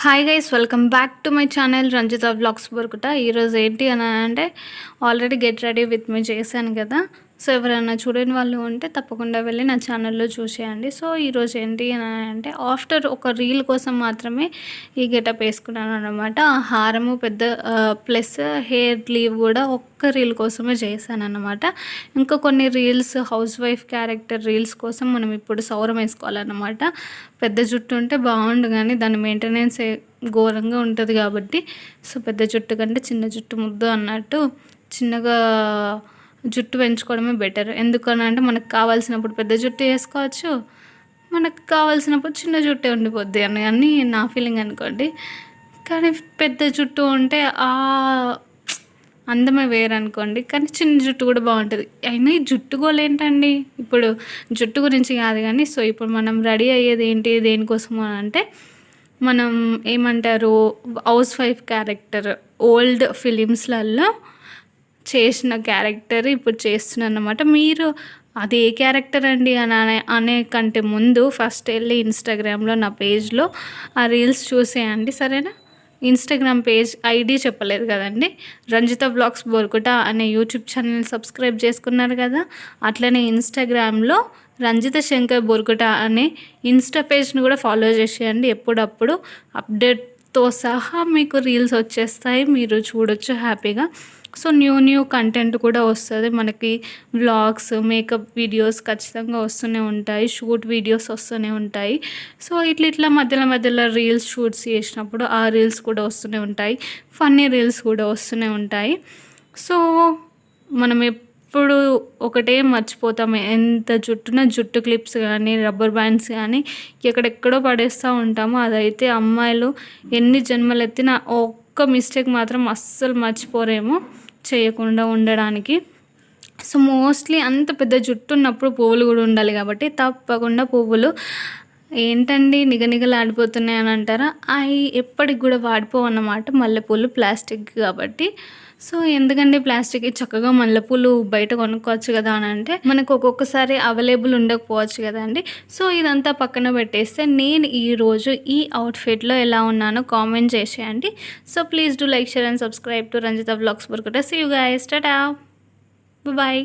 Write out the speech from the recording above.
Hi guys, welcome back to my channel Ranjitha vlogs Borukuta. ఈరోజు ఏంటి అని అంటే already get ready with me చేశాను కదా. సో ఎవరైనా చూడని వాళ్ళు ఉంటే తప్పకుండా వెళ్ళి నా ఛానల్లో చూసేయండి. సో ఈరోజు ఏంటి అని అంటే ఆఫ్టర్ ఒక రీల్ కోసం మాత్రమే ఈ గెటప్ వేసుకున్నాను అనమాట. ఆ హారము పెద్ద ప్లస్ హెయిర్ లీవ్ కూడా ఒక్క రీల్ కోసమే చేశాను అనమాట. ఇంకా కొన్ని reels house wife character reels కోసం మనం ఇప్పుడు సౌరం వేసుకోవాలన్నమాట. పెద్ద జుట్టు ఉంటే బాగుండు కానీ దాని మెయింటెనెన్స్ ఘోరంగా ఉంటుంది కాబట్టి సో పెద్ద జుట్టు కంటే చిన్న జుట్టు ముద్దు అన్నట్టు చిన్నగా జుట్టు పెంచుకోవడమే బెటర్. ఎందుకనంటే మనకు కావాల్సినప్పుడు పెద్ద జుట్టు వేసుకోవచ్చు, మనకు కావాల్సినప్పుడు చిన్న జుట్టే ఉండిపోద్ది అని నా ఫీలింగ్ అనుకోండి. కానీ పెద్ద జుట్టు ఉంటే ఆ అందమే వేరనుకోండి, కానీ చిన్న జుట్టు కూడా బాగుంటుంది. అయినా ఈ జుట్టు గోలు ఏంటండి, ఇప్పుడు జుట్టు గురించి కాదు కానీ సో ఇప్పుడు మనం రెడీ అయ్యేది ఏంటి దేనికోసం అని అంటే మనం ఏమంటారు హౌస్ వైఫ్ క్యారెక్టర్ ఓల్డ్ ఫిలిమ్స్లలో చేసిన క్యారెక్టర్ ఇప్పుడు చేస్తున్నాను అన్నమాట. మీరు అది ఏ క్యారెక్టర్ అండి అనే కంటే ముందు ఫస్ట్ వెళ్ళి ఇన్స్టాగ్రామ్లో నా పేజ్లో ఆ రీల్స్ చూసేయండి, సరేనా. ఇన్స్టాగ్రామ్ పేజ్ ఐడి చెప్పలేదు కదండి, రంజిత వ్లాగ్స్ బొరుకుట అనే యూట్యూబ్ ఛానల్ సబ్స్క్రైబ్ చేసుకున్నారు కదా. అట్లనే ఇన్స్టాగ్రామ్లో రంజిత శంకర్ బొరుకుట అనే ఇన్స్టా పేజ్ని కూడా ఫాలో చేసేయండి. ఎప్పుడప్పుడు అప్డేట్తో సహా మీకు రీల్స్ వచ్చేస్తాయి, మీరు చూడొచ్చు హ్యాపీగా. సో న్యూ కంటెంట్ కూడా వస్తుంది మనకి. వ్లాగ్స్, మేకప్ వీడియోస్ ఖచ్చితంగా వస్తూనే ఉంటాయి, షూట్ వీడియోస్ వస్తూనే ఉంటాయి. సో ఇట్లా మధ్యలో రీల్స్ షూట్స్ చేసినప్పుడు ఆ రీల్స్ కూడా వస్తూనే ఉంటాయి, ఫన్నీ రీల్స్ కూడా వస్తూనే ఉంటాయి. సో మనం ఎప్పుడు ఒకటే మర్చిపోతాం, ఎంత జుట్టు క్లిప్స్ కానీ రబ్బర్ బ్యాండ్స్ కానీ ఎక్కడెక్కడో పడేస్తూ ఉంటాము. అదైతే అమ్మాయిలు ఎన్ని జన్మలు ఎత్తినా ఒక్క మిస్టేక్ మాత్రం అస్సలు మర్చిపోరేమో చేయకుండా ఉండడానికి. సో మోస్ట్లీ అంత పెద్ద జుట్టు ఉన్నప్పుడు పువ్వులు కూడా ఉండాలి కాబట్టి తప్పకుండా పువ్వులు ఏంటండి నిగనిగలాడిపోతున్నాయి అని అంటారా, అవి ఎప్పటికి కూడా వాడిపోవన్నమాట. మల్లెపూలు ప్లాస్టిక్ కాబట్టి సో ఎందుకంటే ప్లాస్టిక్ చక్కగా మల్లెపూలు బయట కొనుక్కోవచ్చు కదా అని అంటే మనకు ఒక్కొక్కసారి అవైలబుల్ ఉండకపోవచ్చు కదండి. సో ఇదంతా పక్కన పెట్టేస్తే నేను ఈరోజు ఈ అవుట్ఫిట్లో ఎలా ఉన్నానో కామెంట్ చేసేయండి. So please do like, share and subscribe to Ranjitha vlogs Borukuta. See you guys, tata, bye.